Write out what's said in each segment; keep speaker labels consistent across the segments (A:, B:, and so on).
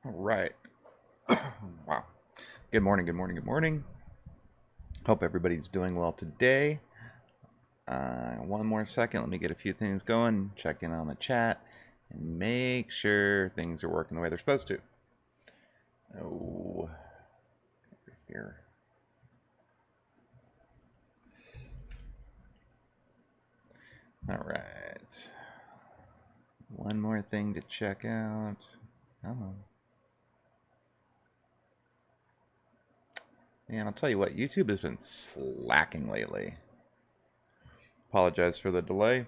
A: All right. Wow. Good morning, good morning, good morning. Hope everybody's doing well today. One more second. Let me get a few things going, check in on the chat, and make sure things are working the way they're supposed to. Oh, over here. All right. One more thing to check out. Come on. Man, I'll tell you what, YouTube has been slacking lately. Apologize for the delay.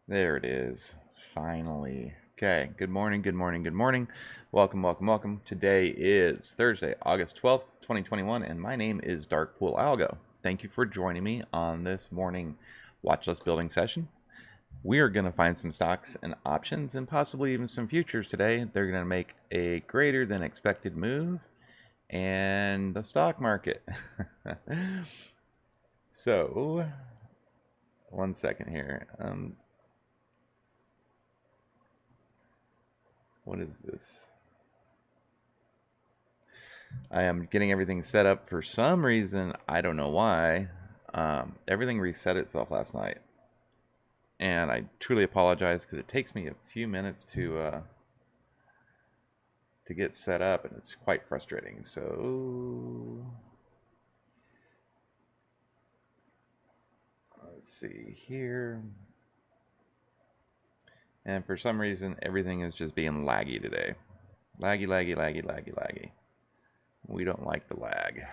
A: There it is. Finally. Okay. Good morning, good morning, good morning. Welcome, welcome, welcome. Today is Thursday, August 12th, 2021, and my name is Darkpool Algo. Thank you for joining me on this morning watch list building session. We are going to find some stocks and options and possibly even some futures today. They're going to make a greater than expected move and the stock market. So, one second here. What is this? I am getting everything set up for some reason. I don't know why. Everything reset itself last night. And I truly apologize because it takes me a few minutes to get set up, and it's quite frustrating. So let's see here. And for some reason, everything is just being laggy today. Laggy, laggy, laggy, laggy, laggy. We don't like the lag.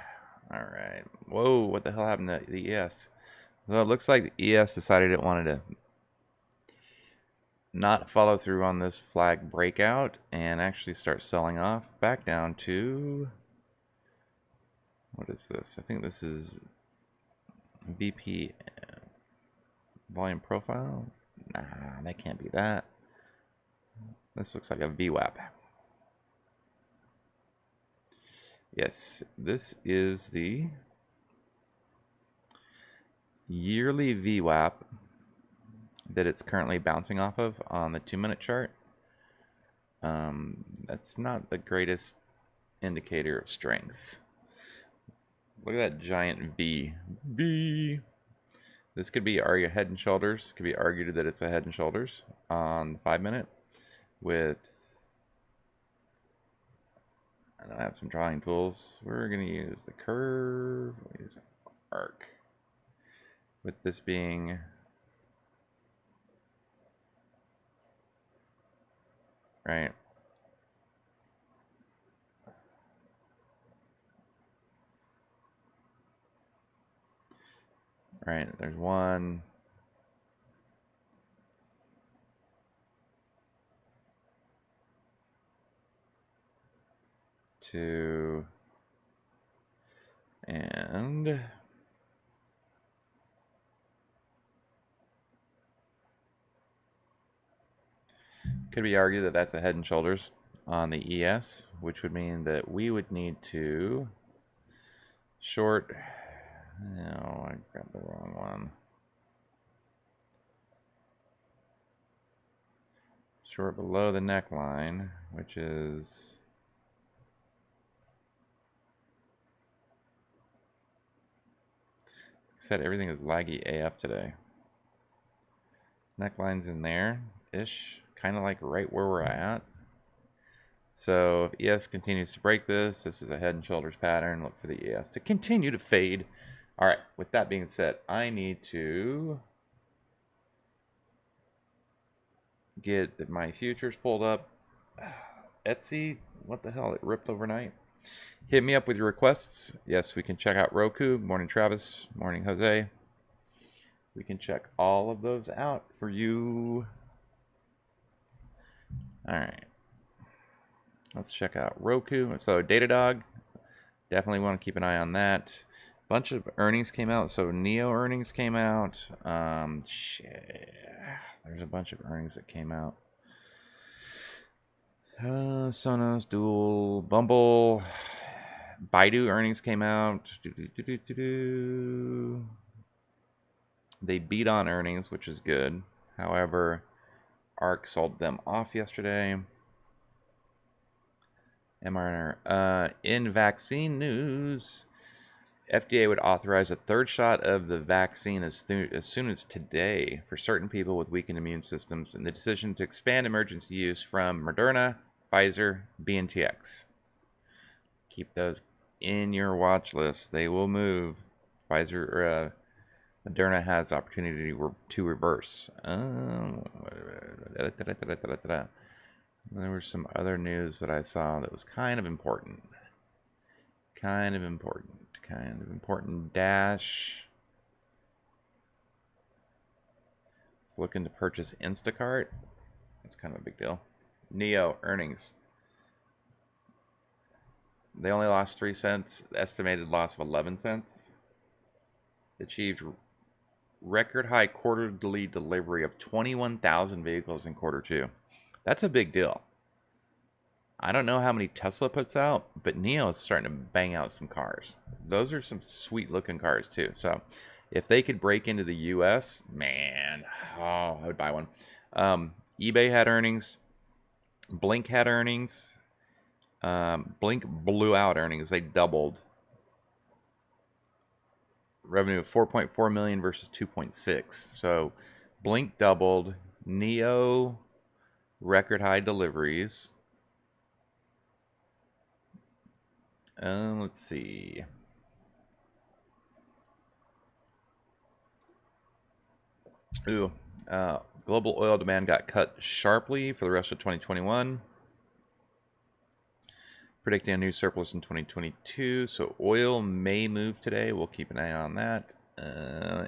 A: All right. Whoa, what the hell happened to the ES? Well, it looks like the ES decided it wanted to not follow through on this flag breakout and actually start selling off back down to, what is this? I think this is VP volume profile. Nah, that can't be that. This looks like a VWAP. Yes, this is the yearly VWAP that it's currently bouncing off of on the 2-minute chart. That's not the greatest indicator of strength. Look at that giant V. V. This could be argued head and shoulders. Could be argued that it's a head and shoulders on the 5-minute with, I don't have some drawing tools. We're going to use the curve. We'll use arc. With this being right. Right, there's one. Two. And could be argued that that's a head and shoulders on the ES, which would mean that we would need to short. No, I grabbed the wrong one. Short below the neckline, which is said everything is laggy AF today. Neckline's in there ish, kind of like right where we're at. So if ES continues to break this, this is a head and shoulders pattern. Look for the ES to continue to fade. All right, with that being said, I need to get my futures pulled up. Etsy, what the hell? It ripped overnight. Hit me up with your requests. Yes, we can check out Roku. Morning, Travis. Morning, Jose. We can check all of those out for you. All right. Let's check out Roku. So Datadog, definitely want to keep an eye on that. Bunch of earnings came out. So Neo earnings came out. Shit. There's a bunch of earnings that came out. Sonos, Dual, Bumble, Baidu earnings came out. They beat on earnings, which is good. However, ARK sold them off yesterday. mRNA. In vaccine news, FDA would authorize a third shot of the vaccine as soon as today for certain people with weakened immune systems, and the decision to expand emergency use from Moderna, Pfizer, BioNTech. Keep those in your watch list. They will move. Pfizer or Moderna has opportunity to reverse. There was some other news that I saw that was kind of important. Dash. It's looking to purchase Instacart. That's kind of a big deal. Neo earnings. They only lost 3 cents. Estimated loss of 11 cents. Achieved record high quarterly delivery of 21,000 vehicles in quarter 2. That's a big deal. I don't know how many Tesla puts out, but NIO is starting to bang out some cars. Those are some sweet looking cars too. So if they could break into the US, man, I would buy one. eBay had earnings. Blink had earnings. Blink blew out earnings. They doubled. Revenue of 4.4 million versus 2.6. So Blink doubled. NIO record high deliveries. Let's see. Global oil demand got cut sharply for the rest of 2021. Predicting a new surplus in 2022. So oil may move today. We'll keep an eye on that.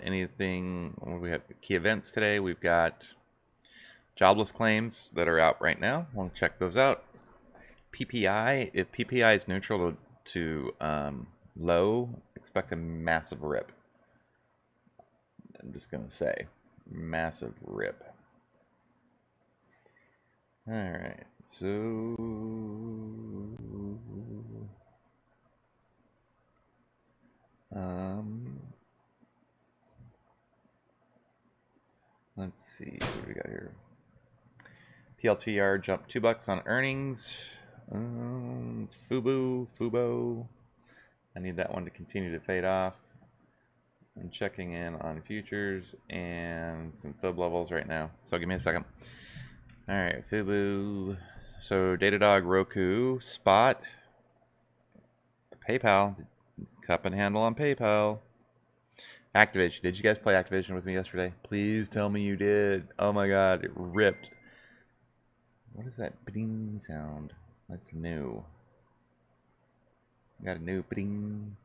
A: Anything? We have key events today. We've got jobless claims that are out right now. We'll check those out. PPI. If PPI is neutral to low, expect a massive rip. I'm just gonna say massive rip. All right, so let's see what we got here. PLTR jumped $2 on earnings. Fubo. I need that one to continue to fade off. I'm checking in on futures and some fib levels right now. So give me a second. All right, Fubo. So Datadog, Roku, Spot, PayPal, cup and handle on PayPal. Activision. Did you guys play Activision with me yesterday? Please tell me you did. Oh my god, it ripped. What is that bing sound? That's new. Got a new bing.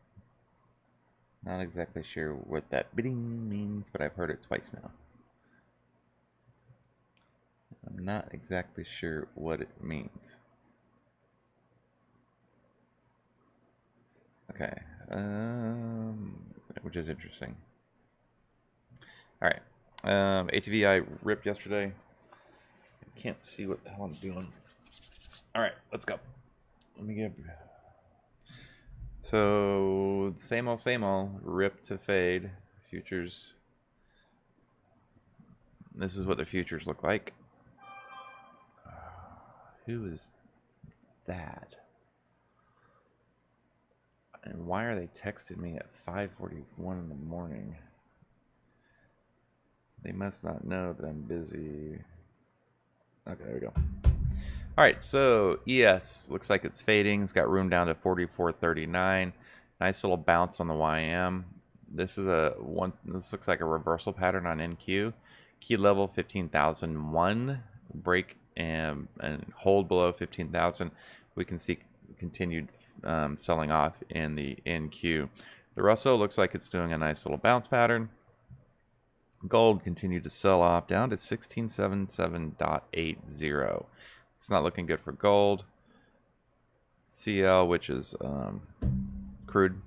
A: Not exactly sure what that bing means, but I've heard it twice now. I'm not exactly sure what it means. Okay, which is interesting. All right, ATVI ripped yesterday. I can't see what the hell I'm doing. All right, let's go. Let me get. So same old, rip to fade. Futures. This is what the futures look like. Who is that? And why are they texting me at 5:41 in the morning? They must not know that I'm busy. Okay, there we go. All right, so ES looks like it's fading. It's got room down to 44.39. Nice little bounce on the YM. This is This looks like a reversal pattern on NQ. Key level 15,001. Break and hold below 15,000. We can see continued selling off in the NQ. The Russell looks like it's doing a nice little bounce pattern. Gold continued to sell off down to 1677.80. It's not looking good for gold. CL, which is crude,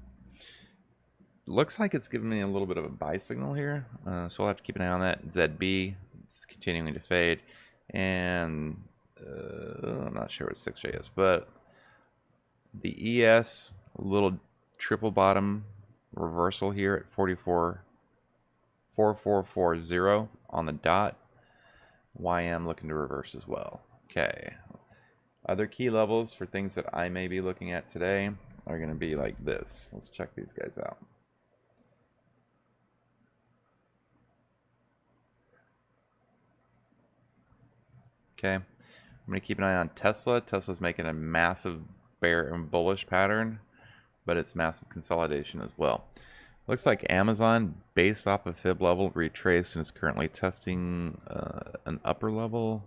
A: looks like it's giving me a little bit of a buy signal here. So we'll have to keep an eye on that. ZB, it's continuing to fade. And I'm not sure what 6J is, but the ES, a little triple bottom reversal here at 44.4440 on the dot. YM looking to reverse as well. Okay. Other key levels for things that I may be looking at today are going to be like this. Let's check these guys out. Okay. I'm going to keep an eye on Tesla. Tesla's making a massive bear and bullish pattern, but it's massive consolidation as well. Looks like Amazon, based off of fib level, retraced and is currently testing an upper level.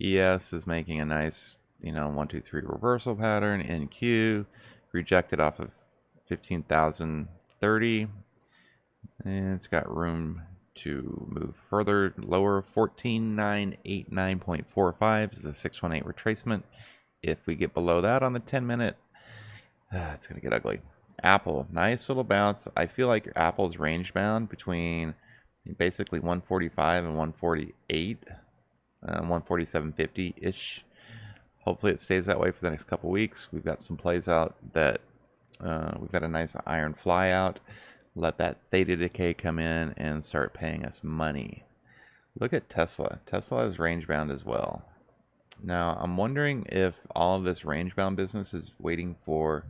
A: ES is making a nice, 1, 2, 3 reversal pattern. NQ rejected off of 15,030, and it's got room to move further lower. 14,989.45 is a 618 retracement. If we get below that on the 10-minute, it's going to get ugly. Apple, nice little bounce. I feel like Apple's range bound between basically 145 and 148, 147.50 ish. Hopefully it stays that way for the next couple weeks. We've got some plays out that we've got a nice iron fly out. Let that theta decay come in and start paying us money. Look at Tesla. Tesla is range bound as well. Now I'm wondering if all of this range bound business is waiting for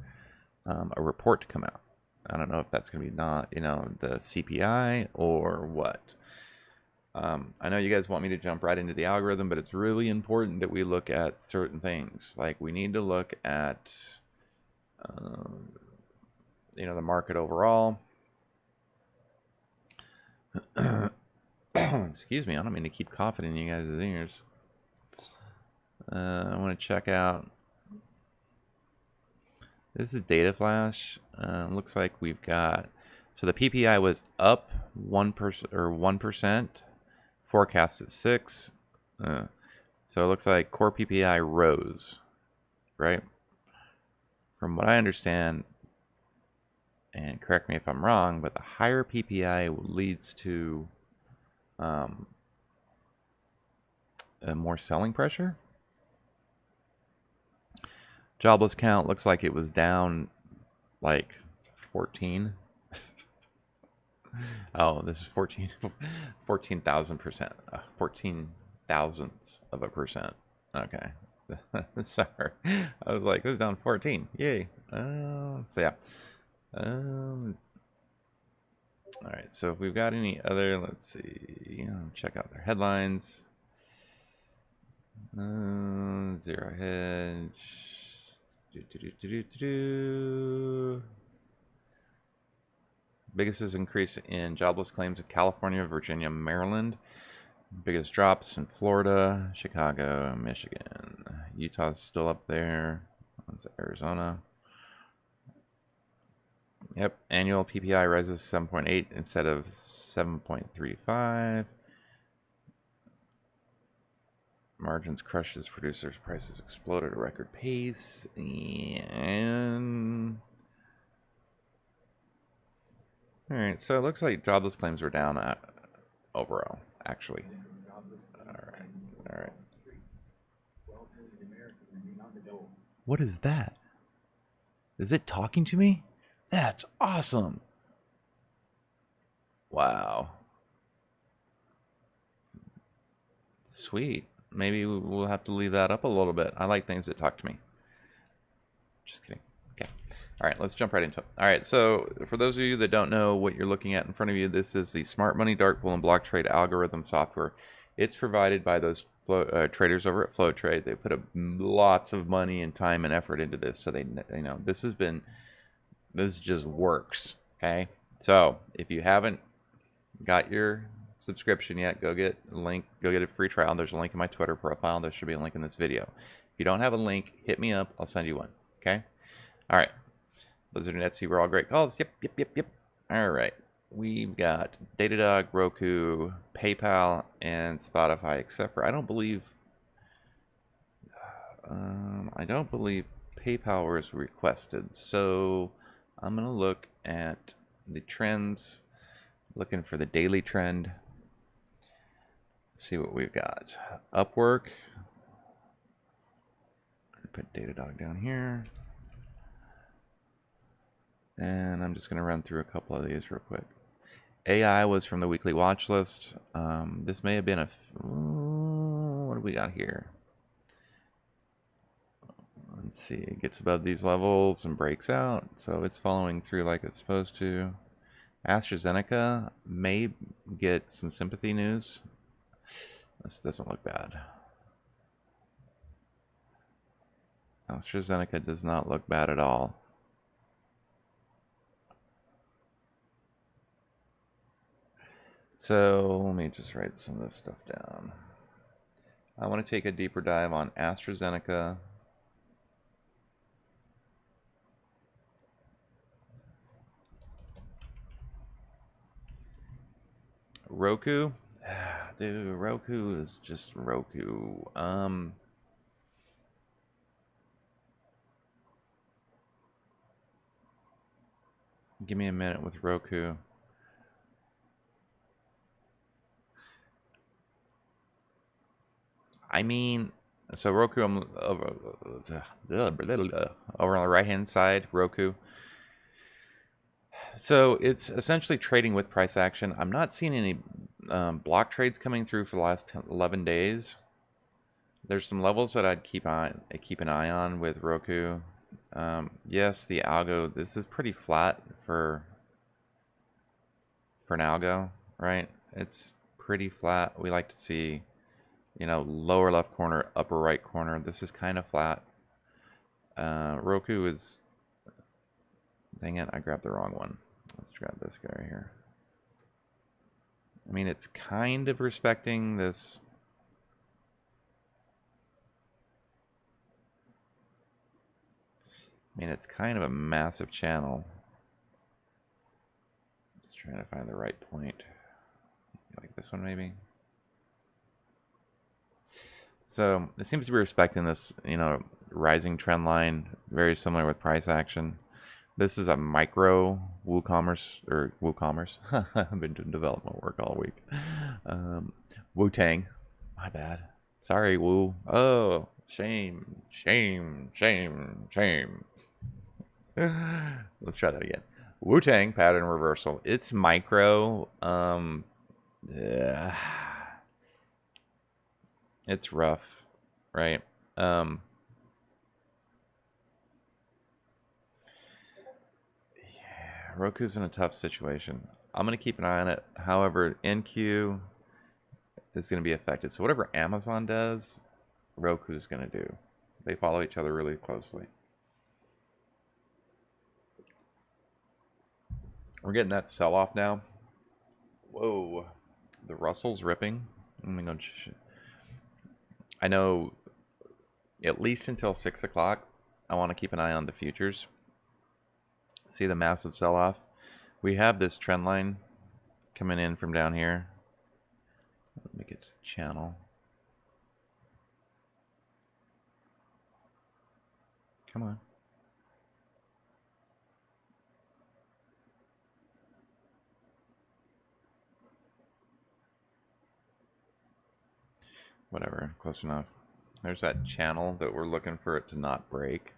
A: a report to come out. I don't know if that's going to be not, the CPI or what. I know you guys want me to jump right into the algorithm, but it's really important that we look at certain things. Like we need to look at, the market overall. Excuse me, I don't mean to keep coughing in you guys' ears. I want to check out. This is data flash. Looks like we've got, so the PPI was up 1% forecast at 6. So it looks like core PPI rose, right? From what I understand, and correct me if I'm wrong, but the higher PPI leads to more selling pressure. Jobless count looks like it was down like 14. Oh, this is 14,000%. 14 thousandths of a percent. Okay. Sorry. I was like, it was down 14. Yay. So yeah. All right. So if we've got any other, let's see. Check out their headlines. Zero hedge. Biggest increase in jobless claims in California, Virginia, Maryland. Biggest drops in Florida, Chicago, Michigan. Utah's still up there. That's Arizona. Yep, annual PPI rises 7.8 instead of 7.35. Margins crushes, producers' prices explode at a record pace, and all right. So it looks like jobless claims were down overall, actually. All right. What is that? Is it talking to me? That's awesome. Wow. Sweet. Maybe we'll have to leave that up a little bit. I like things that talk to me. Just kidding. Okay. All right, let's jump right into it. All right, so for those of you that don't know what you're looking at in front of you, this is the Smart Money Dark Pool and Block Trade algorithm software. It's provided by those traders over at FlowTrade. They put lots of money and time and effort into this, so this just works. Okay, so if you haven't got your subscription yet, go get a free trial. There's a link in my Twitter profile. There should be a link in this video. If you don't have a link, hit me up. I'll send you one. Okay. All right. Blizzard and Etsy were all great calls. Yep. All right. We've got Datadog, Roku, PayPal, and Spotify, except for I don't believe PayPal was requested. So I'm gonna look at the trends, looking for the daily trend. See what we've got. Upwork. Put Datadog down here. And I'm just going to run through a couple of these real quick. AI was from the weekly watch list. This may have been we got here? Let's see. It gets above these levels and breaks out. So it's following through like it's supposed to. AstraZeneca may get some sympathy news. This doesn't look bad. AstraZeneca does not look bad at all. So let me just write some of this stuff down. I want to take a deeper dive on AstraZeneca. Roku? Dude, Roku is just Roku. Give me a minute with Roku. I mean, so Roku, I'm over on the right hand side, Roku. So it's essentially trading with price action. I'm not seeing any block trades coming through for the last 11 days. There's some levels that I'd keep an eye on with Roku. Yes, the algo. This is pretty flat for an algo, right? It's pretty flat. We like to see, you know, lower left corner, upper right corner. This is kind of flat. Roku is. Dang it! I grabbed the wrong one. Let's grab this guy right here. I mean, it's kind of respecting this. I mean, it's kind of a massive channel. Just trying to find the right point. Like this one, maybe. So it seems to be respecting this, you know, rising trend line, very similar with price action. This is a micro WooCommerce or WooCommerce. I've been doing development work all week. Wu-Tang. My bad. Sorry, Woo. Oh, shame, shame, shame, shame. Let's try that again. Wu-Tang pattern reversal. It's micro. It's rough, right? Roku's in a tough situation. I'm going to keep an eye on it. However, NQ is going to be affected. So whatever Amazon does, Roku's going to do. They follow each other really closely. We're getting that sell-off now. Whoa. The Russell's ripping. I'm going to go. I know at least until 6 o'clock, I want to keep an eye on the futures. See the massive sell-off. We have this trend line coming in from down here. Let me get to channel. Come on. Whatever, close enough. There's that channel that we're looking for it to not break.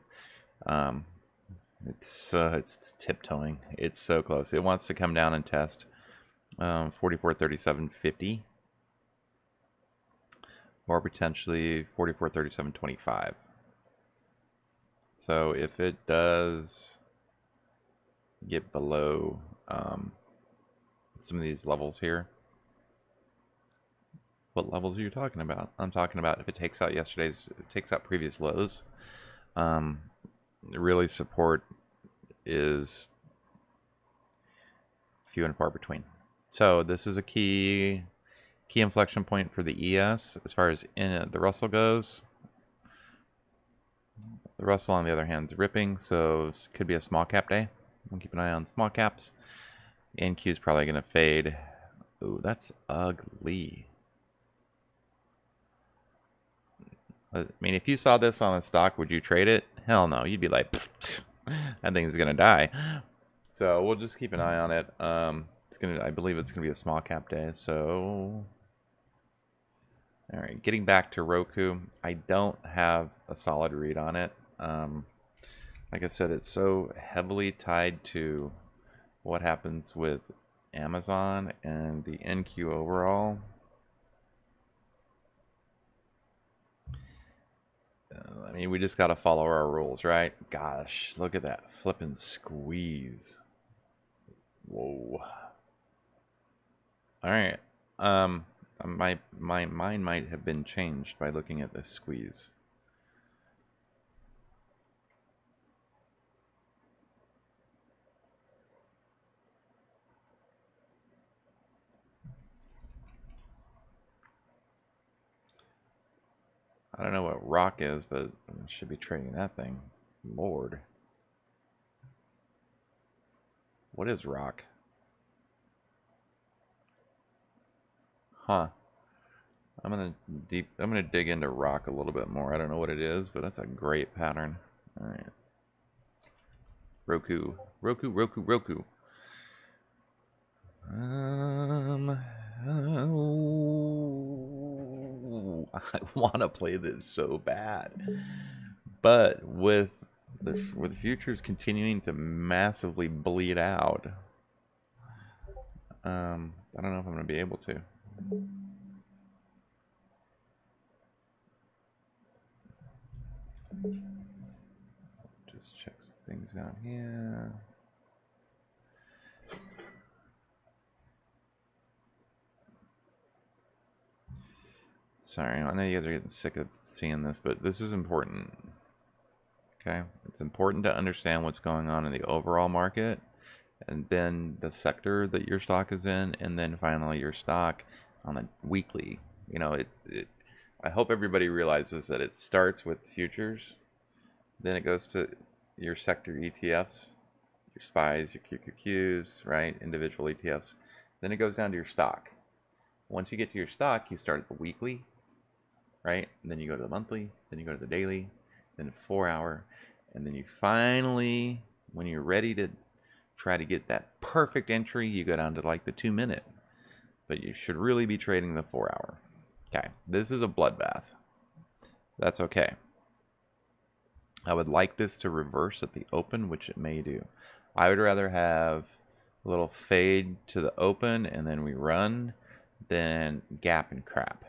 A: It's tiptoeing. It's so close. It wants to come down and test 44.37.50 or potentially 44.37.25. So if it does get below some of these levels here, what levels are you talking about? I'm talking about if it takes out previous lows. Really, support is few and far between. So this is a key inflection point for the ES as far as the Russell goes. The Russell, on the other hand, is ripping, so this could be a small cap day. We'll keep an eye on small caps. NQ is probably going to fade. Ooh, that's ugly. I mean, if you saw this on a stock, would you trade it? Hell no. You'd be like, that thing is going to die. So we'll just keep an eye on it. I believe it's going to be a small cap day. So, all right, getting back to Roku. I don't have a solid read on it. Like I said, it's so heavily tied to what happens with Amazon and the NQ overall. I mean, we just got to follow our rules, right? Gosh, look at that flipping squeeze. Whoa. All right. My mind might have been changed by looking at this squeeze. I don't know what rock is, but I should be trading that thing. Lord. What is rock? Huh. I'm gonna dig into rock a little bit more. I don't know what it is, but that's a great pattern. All right. Roku. Roku, Roku, Roku. I want to play this so bad, but with the futures continuing to massively bleed out, I don't know if I'm going to be able to. Just check some things out here. Sorry, I know you guys are getting sick of seeing this, but this is important. Okay, it's important to understand what's going on in the overall market, and then the sector that your stock is in, and then finally your stock on a weekly. You know, I hope everybody realizes that it starts with futures, then it goes to your sector ETFs, your SPYs, your QQQs, right? Individual ETFs. Then it goes down to your stock. Once you get to your stock, you start at the weekly, right? And then you go to the monthly, then you go to the daily, then 4 hour, and then you finally, when you're ready to try to get that perfect entry, you go down to like the 2 minute. But you should really be trading the 4 hour. Okay, this is a bloodbath. That's okay. I would like this to reverse at the open, which it may do. I would rather have a little fade to the open and then we run than gap and crap.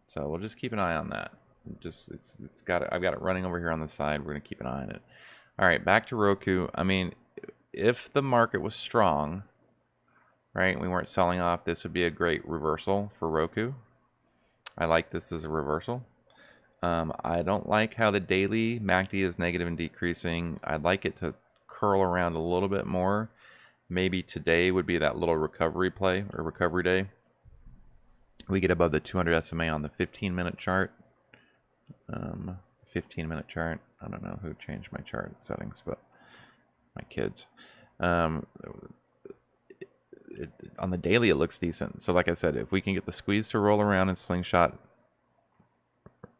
A: So we'll just keep an eye on that. I've got it running over here on the side. We're gonna keep an eye on it. All right, back to Roku. I mean, if the market was strong, right, we weren't selling off, this would be a great reversal for Roku. I like this as a reversal. I don't like how the daily MACD is negative and decreasing. I'd like it to curl around a little bit more. Maybe today would be that little recovery play or recovery day. We get above the 200 SMA on the 15-minute chart. 15-minute chart. I don't know who changed my chart settings, but my kids. On the daily, it looks decent. So like I said, if we can get the squeeze to roll around and slingshot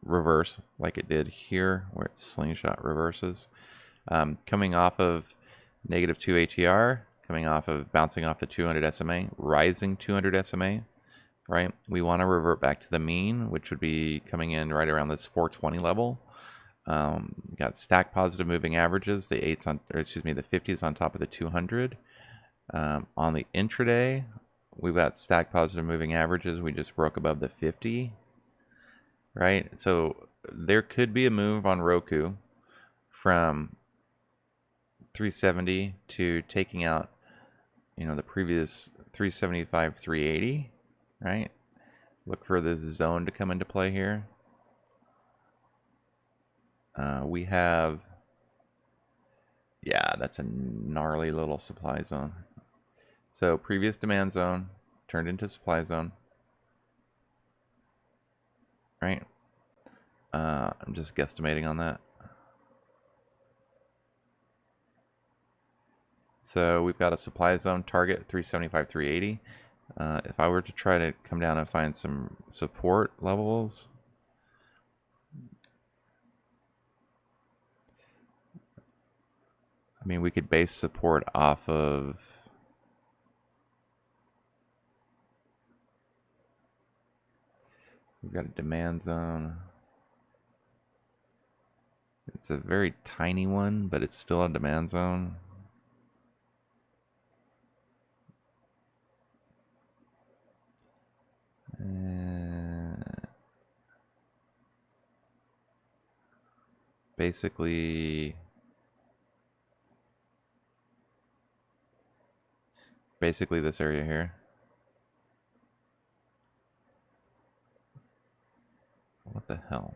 A: reverse like it did here, where it slingshot reverses, coming off of -2 ATR, coming off of bouncing off the 200 SMA, rising 200 SMA, right? We want to revert back to the mean, which would be coming in right around this 420 level. Got stack positive moving averages, the 50s on top of the 200. On the intraday, we've got stack positive moving averages. We just broke above the 50, right? So there could be a move on Roku from 370 to taking out, the previous 375, 380, right? Look for this zone to come into play here. We have, yeah, that's a gnarly little supply zone. So previous demand zone turned into supply zone, right? I'm just guesstimating on that. So we've got a supply zone target 375, 380. If I were to try to come down and find some support levels, I mean, we could base support off of, we've got a demand zone. It's a very tiny one, but it's still a demand zone. basically this area here. What the hell?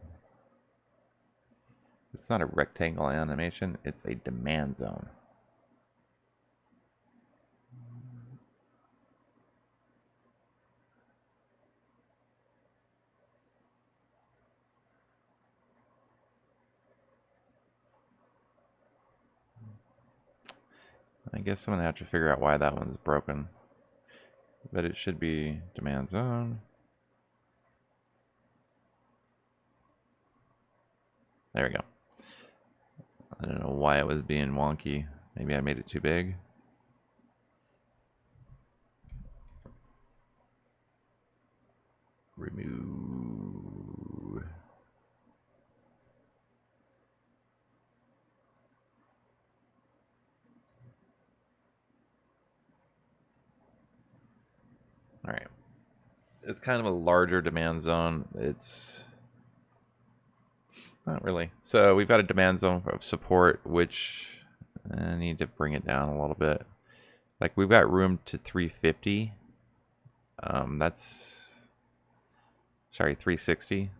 A: It's not a rectangle animation, it's a demand zone. I guess I'm gonna have to figure out why that one's broken. But it should be demand zone. There we go. I don't know why it was being wonky. Maybe I made it too big. Remove. All right. It's kind of a larger demand zone. It's not really. So we've got a demand zone of support, which I need to bring it down a little bit. Like we've got room to 350. That's, sorry, 360.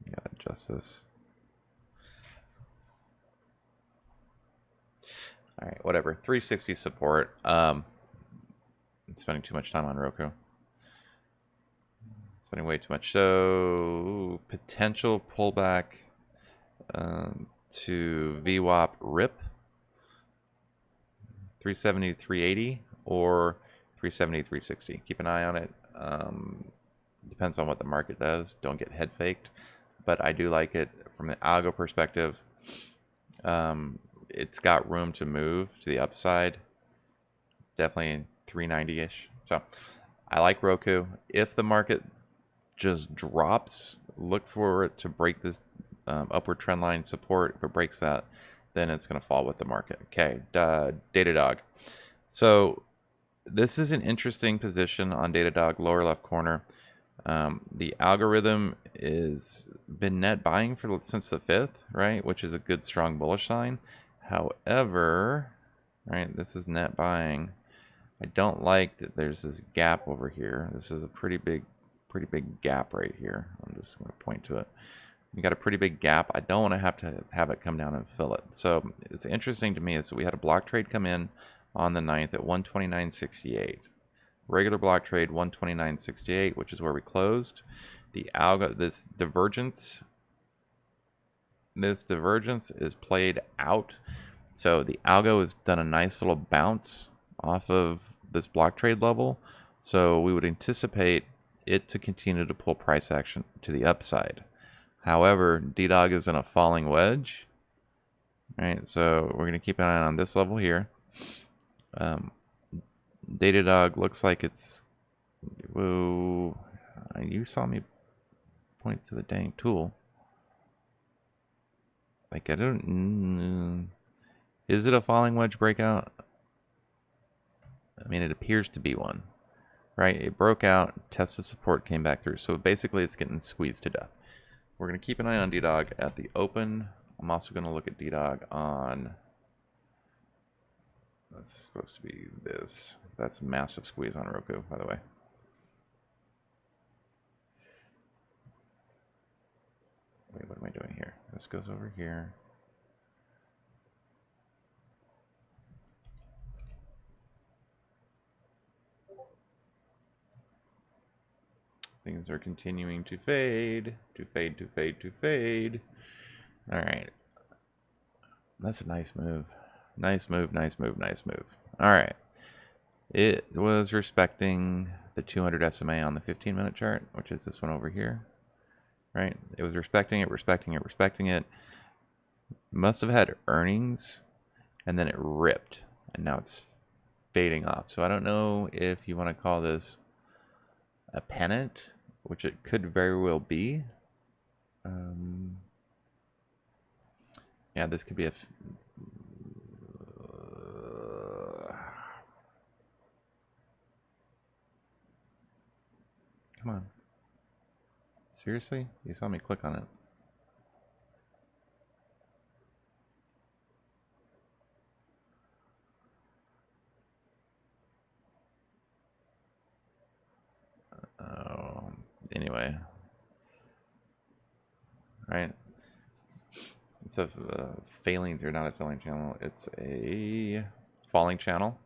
A: Gotta adjust this. All right, whatever. 360 support. I'm spending too much time on Roku. Spending way too much. So potential pullback to VWAP RIP 370 to 380 or 370 to 360. Keep an eye on it. Depends on what the market does. Don't get head faked. But I do like it from the algo perspective. It's got room to move to the upside. Definitely 390-ish. So I like Roku. If the market just drops, look for it to break this upward trend line support. If it breaks that, then it's going to fall with the market. Okay, Datadog. So this is an interesting position on Datadog, lower left corner. The algorithm is been net buying since the 5th, right? Which is a good, strong bullish sign. However, right, this is net buying. I don't like that there's this gap over here. This is a pretty big gap right here. I'm just going to point to it. You got a pretty big gap. I don't want to have it come down and fill it. So it's interesting to me is that we had a block trade come in on the 9th at 129.68. Regular block trade 129.68, which is where we closed. The algo, this divergence is played out. So the algo has done a nice little bounce off of this block trade level. So we would anticipate it to continue to pull price action to the upside. However, DDOG is in a falling wedge, right? So we're going to keep an eye on this level here. Datadog looks like it's, whoa, you saw me point to the dang tool. Like, I don't, is it a falling wedge breakout? I mean, it appears to be one, right? It broke out, tested support, came back through. So basically it's getting squeezed to death. We're going to keep an eye on DDOG at the open. I'm also going to look at DDOG on, that's supposed to be this. That's a massive squeeze on Roku, by the way. Wait, what am I doing here? This goes over here. Things are continuing to fade, to fade, to fade, to fade. All right. That's a nice move. Nice move, nice move, nice move. All right. It was respecting the 200 SMA on the 15-minute chart, which is this one over here. Right? It was respecting it, respecting it, respecting it. Must have had earnings, and then it ripped, and now it's fading off. So I don't know if you want to call this a pennant, which it could very well be. Yeah, this could be a... Come on. Seriously? You saw me click on it. anyway, right? It's a failing, or not a failing channel. It's a falling channel.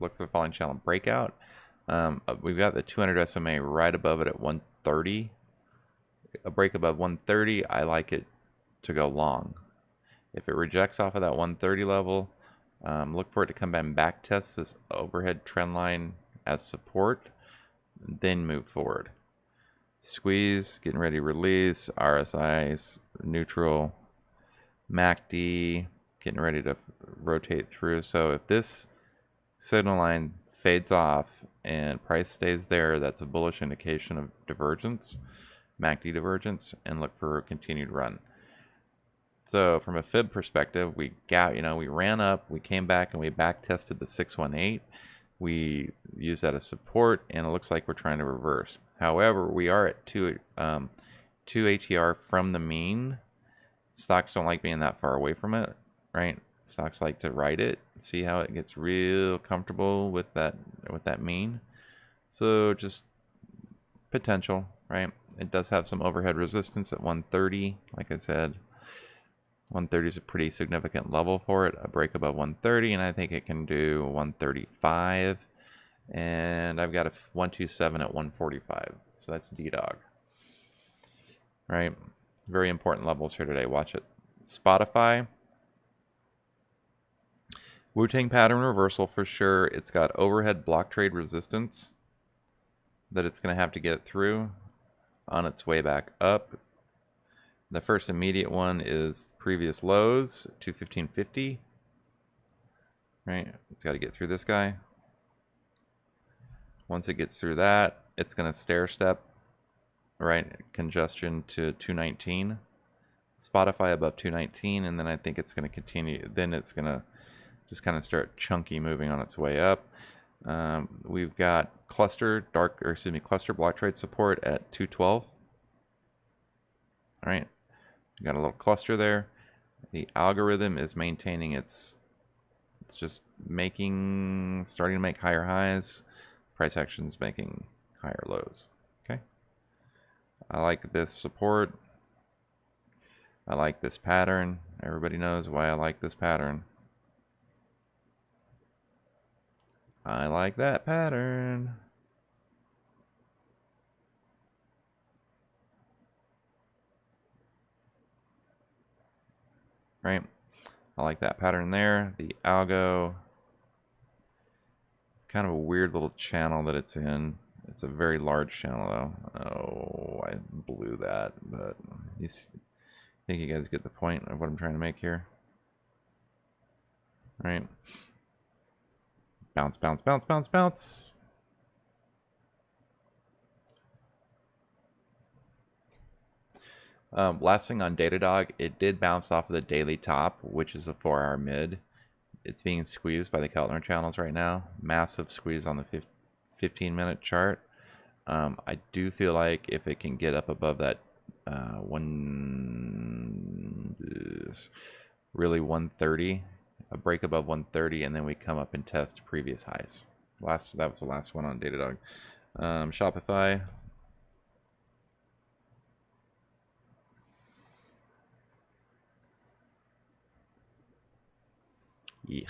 A: Look for the falling channel breakout. We've got the 200 SMA right above it at 130. A break above 130, I like it to go long. If it rejects off of that 130 level, look for it to come back and back test this overhead trend line as support, then move forward. Squeeze, getting ready to release, RSI's neutral, MACD, getting ready to rotate through. So if this signal line fades off and price stays there, that's a bullish indication of divergence, MACD divergence, and look for a continued run. So from a fib perspective, we ran up, we came back, and we back tested the 618. We use that as support, and it looks like we're trying to reverse. However, we are at 2 ATR from the mean. Stocks don't like being that far away from it, right? Stocks like to ride it, see how it gets real comfortable with that mean. So just potential, right? It does have some overhead resistance at 130. Like I said, 130 is a pretty significant level for it. A break above 130, and I think it can do 135. And I've got a 127 at 145. So that's D-Dog. Right? Very important levels here today. Watch it. Spotify. Wu-Tang pattern reversal for sure. It's got overhead block trade resistance that it's going to have to get through on its way back up. The first immediate one is previous lows, 215.50. Right? It's got to get through this guy. Once it gets through that, it's going to stair step, right? Congestion to 219. Spotify above 219, and then I think it's going to continue. Then it's going to just kind of start chunky moving on its way up. We've got cluster block trade support at 212. All right. Got a little cluster there. The algorithm is maintaining it's just starting to make higher highs. Price action's making higher lows. Okay. I like this support. I like this pattern. Everybody knows why I like this pattern. I like that pattern. Right? I like that pattern there. The algo. It's kind of a weird little channel that it's in. It's a very large channel though. Oh, I blew that, but I think you guys get the point of what I'm trying to make here. Right? Bounce, bounce, bounce, bounce, bounce. Last thing on Datadog, it did bounce off of the daily top, which is a 4-hour mid. It's being squeezed by the Keltner channels right now. Massive squeeze on the 15-minute chart. I do feel like if it can get up above that 130, a break above 130, and then we come up and test previous highs. That was the last one on Datadog. Shopify. Eek.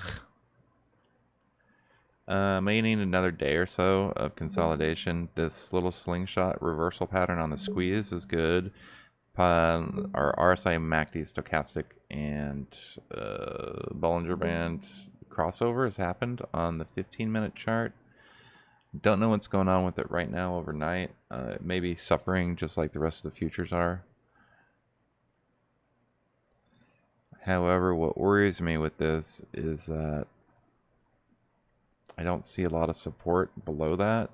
A: May need another day or so of consolidation. This little slingshot reversal pattern on the squeeze is good. Our RSI, MACD, stochastic, and Bollinger Band crossover has happened on the 15-minute chart. Don't know what's going on with it right now overnight. It may be suffering just like the rest of the futures are. However, what worries me with this is that I don't see a lot of support below that.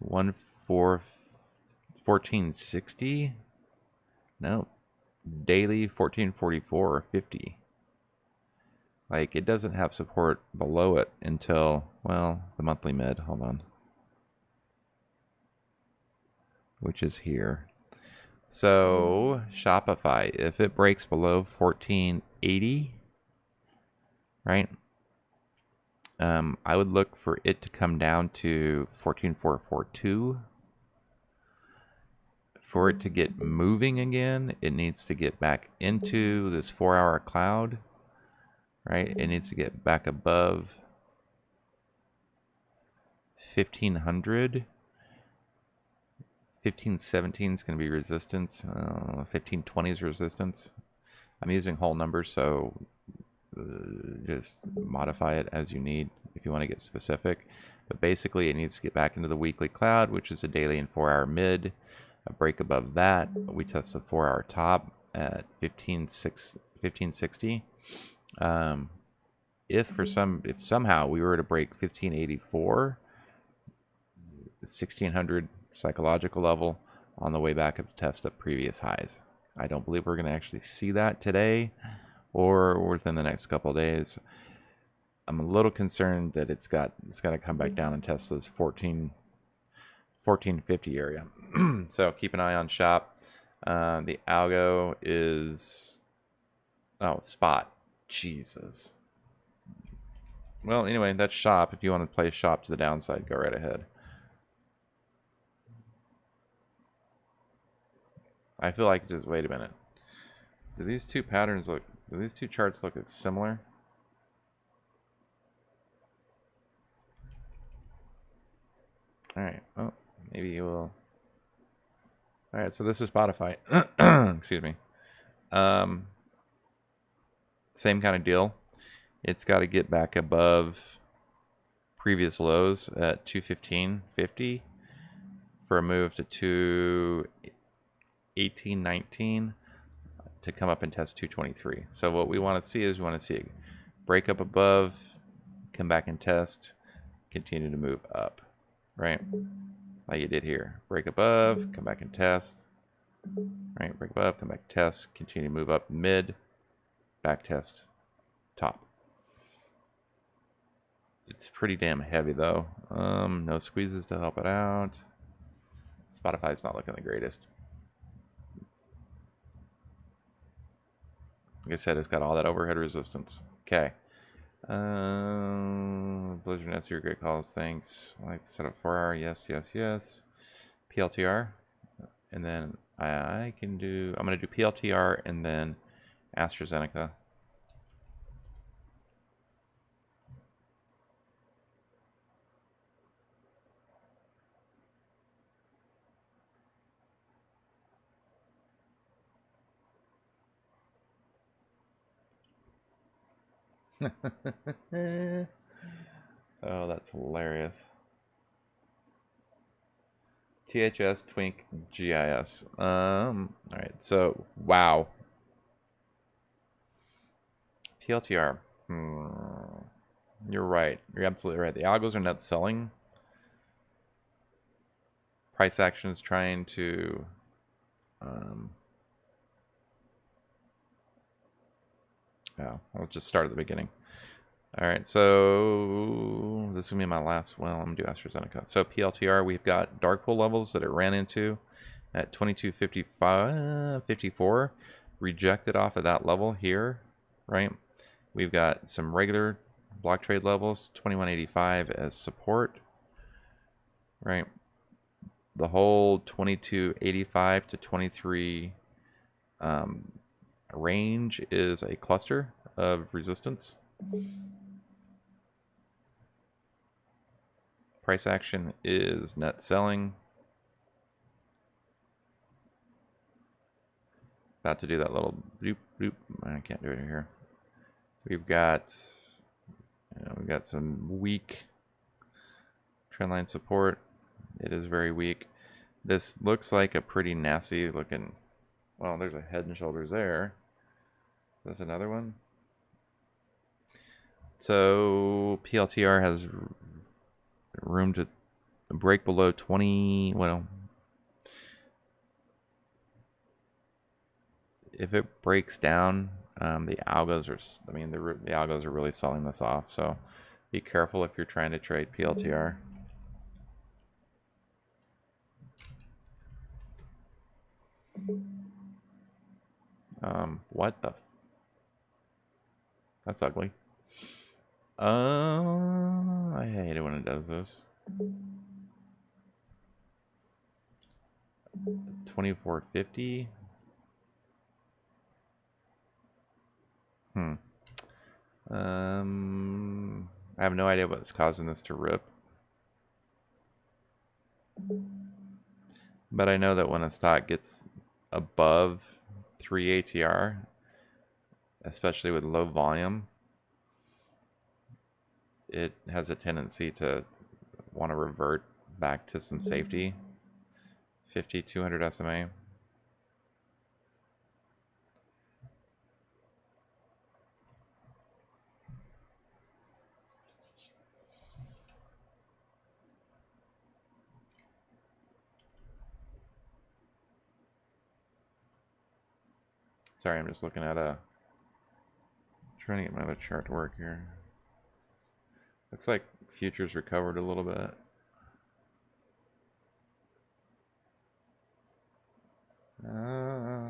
A: 1460? No. Daily 1444 or 50. Like, it doesn't have support below it until, well, the monthly mid. Hold on. Which is here. So, Shopify, if it breaks below 1480, right? I would look for it to come down to 14,442. For it to get moving again, it needs to get back into this 4-hour cloud, right? It needs to get back above 1,500. 1517 is going to be resistance. 1520 is resistance. I'm using whole numbers, so just modify it as you need if you want to get specific. But basically, it needs to get back into the weekly cloud, which is a daily and 4-hour mid. A break above that, we test the 4-hour top at 1560. If somehow we were to break 1584, 1600 psychological level on the way back up to test up previous highs. I don't believe we're going to actually see that today or within the next couple of days. I'm a little concerned that it's got to come back down and test this 1450 area. So keep an eye on shop. The algo is spot. Jesus. Well, anyway, that's shop. If you want to play shop to the downside, go right ahead. I feel like just wait a minute. Do these two charts look similar? Alright, oh, maybe you will. Alright, so this is Spotify. Excuse me. Same kind of deal. It's got to get back above previous lows at 215.50 for a move to 218.19 to come up and test 223. So what we want to see is we want to see it break up above, come back and test, continue to move up, right? Like you did here. Break above, come back and test, right? Break above, come back, test, continue to move up mid, back test, top. It's pretty damn heavy though. No squeezes to help it out. Spotify's not looking the greatest. Like I said, it's got all that overhead resistance. Okay. Blizzard Nets, your great calls. Thanks. I like to set up 4-hour. Yes. PLTR. And then I'm going to do PLTR and then AstraZeneca. Oh, that's hilarious. THS Twink GIS. All right. So, wow. PLTR. You're right. You're absolutely right. The algos are net selling. Price action is trying to I'll just start at the beginning. All right, so this is gonna be my last. Well, I'm gonna do AstraZeneca. So PLTR, we've got dark pool levels that it ran into at 22.54, rejected off of that level here, right? We've got some regular block trade levels, 21.85 as support, right? The whole 22.85 to 23 range is a cluster of resistance. Price action is net selling. About to do that little bloop bloop. I can't do it here. We've got some weak trendline support. It is very weak. This looks like a pretty nasty looking. Well, there's a head and shoulders there. That's another one. So PLTR has room to break below 20. Well, if it breaks down, the algos are. I mean, the algos are really selling this off. So be careful if you're trying to trade PLTR. What the? That's ugly. I hate it when it does this. 2450. I have no idea what's causing this to rip. But I know that when a stock gets above 3 ATR, especially with low volume, it has a tendency to want to revert back to some safety. 50, 200 SMA. Sorry, I'm just looking at trying to get my other chart to work here. Looks like futures recovered a little bit.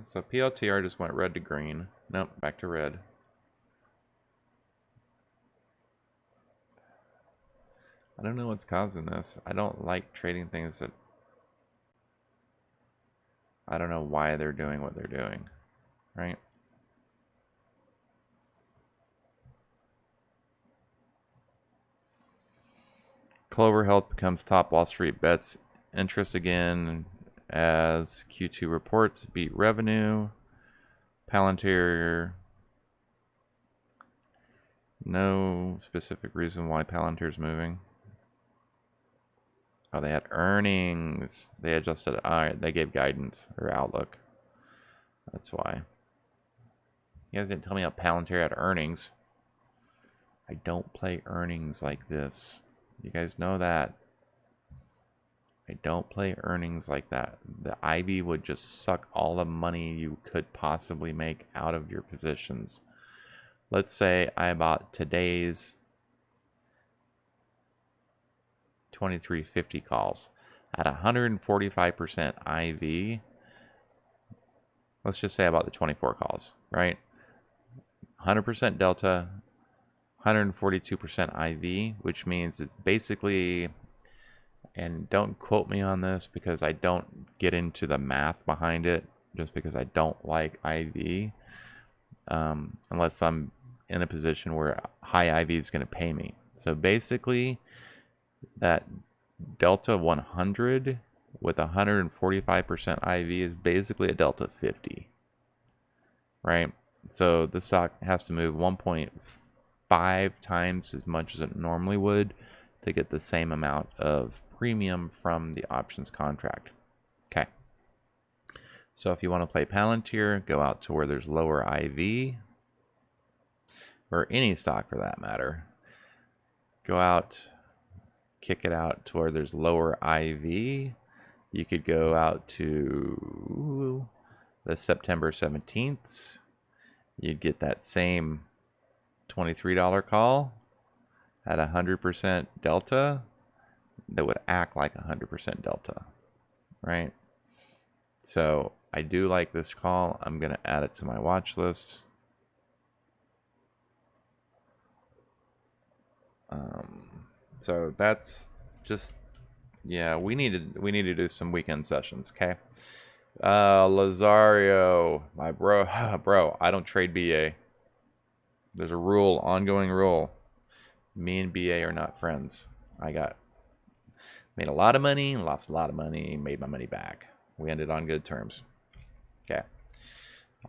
A: So PLTR just went red to green. Nope, back to red. I don't know what's causing this. I don't like trading things that I don't know why they're doing what they're doing, right? Clover Health becomes top Wall Street bets interest again as Q2 reports beat revenue. Palantir, no specific reason why Palantir's moving. Oh, they had earnings. They adjusted. They gave guidance or outlook. That's why. You guys didn't tell me how Palantir had earnings. I don't play earnings like this. You guys know that. I don't play earnings like that. The IV would just suck all the money you could possibly make out of your positions. Let's say I bought today's 2350 calls at 145% IV. Let's just say I bought the 24 calls, right? 100% delta, 142% IV, which means it's basically, and don't quote me on this because I don't get into the math behind it, just because I don't like IV, unless I'm in a position where high IV is going to pay me. So basically, that delta 100 with 145% IV is basically a delta 50, right? So the stock has to move 1.5 times as much as it normally would to get the same amount of premium from the options contract. Okay. So if you want to play Palantir, go out to where there's lower IV, or any stock for that matter. Go out, kick it out to where there's lower IV. You could go out to the September 17th. You'd get that same $23 call at 100% delta that would act like 100% delta, right? So I do like this call. I'm going to add it to my watch list. So that's just, yeah, we need to do some weekend sessions, okay? Lazario, my bro, I don't trade BA. There's a rule, ongoing rule. Me and BA are not friends. I made a lot of money, lost a lot of money, made my money back. We ended on good terms. Okay.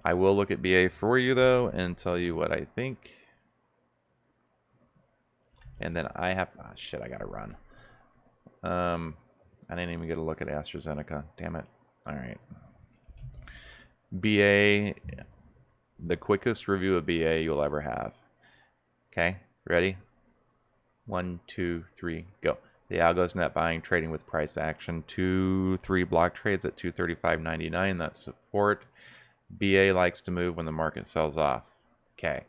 A: I will look at BA for you though and tell you what I think. And then I have, shit, I gotta run. I didn't even get a look at AstraZeneca. Damn it. All right. BA, the quickest review of BA you'll ever have. Okay, ready? 1, 2, 3, go. The Algo's net buying, trading with price action. 2-3 block trades at 235.99. That's support. BA likes to move when the market sells off. Okay.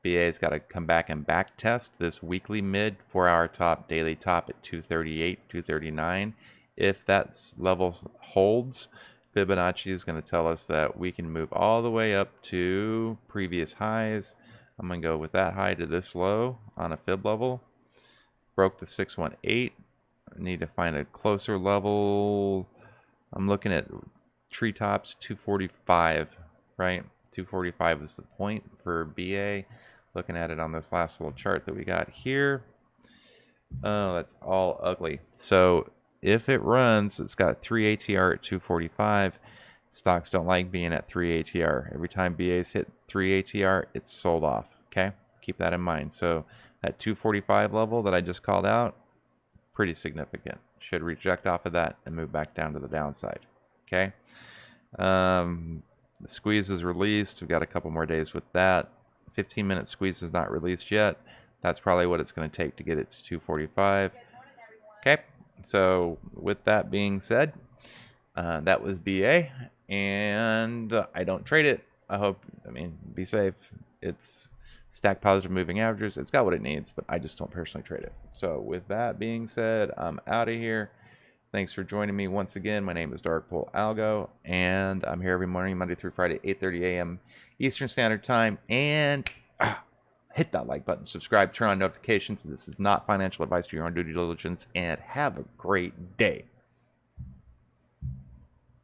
A: BA's got to come back and back test this weekly mid, 4-hour top, daily top at 238, 239. If that level holds, Fibonacci is going to tell us that we can move all the way up to previous highs. I'm going to go with that high to this low on a fib level. Broke the 618. I need to find a closer level. I'm looking at treetops 245, right? 245 is the point for BA. Looking at it on this last little chart that we got here. Oh, that's all ugly. So if it runs, it's got 3 ATR at 245. Stocks don't like being at 3 ATR. Every time BA's hit 3 ATR, it's sold off. Okay, keep that in mind. So that 245 level that I just called out, pretty significant. Should reject off of that and move back down to the downside. Okay. The squeeze is released. We've got a couple more days with that. 15-minute squeeze is not released yet. That's probably what it's going to take to get it to 245. Okay. So with that being said, that was BA, and I don't trade it. Be safe. It's stack positive moving averages. It's got what it needs, but I just don't personally trade it. So with that being said, I'm out of here. Thanks for joining me once again. My name is Darkpool Algo, and I'm here every morning, Monday through Friday, 8:30 a.m. Eastern Standard Time. And hit that like button, subscribe, turn on notifications. This is not financial advice, to your own due diligence, and have a great day.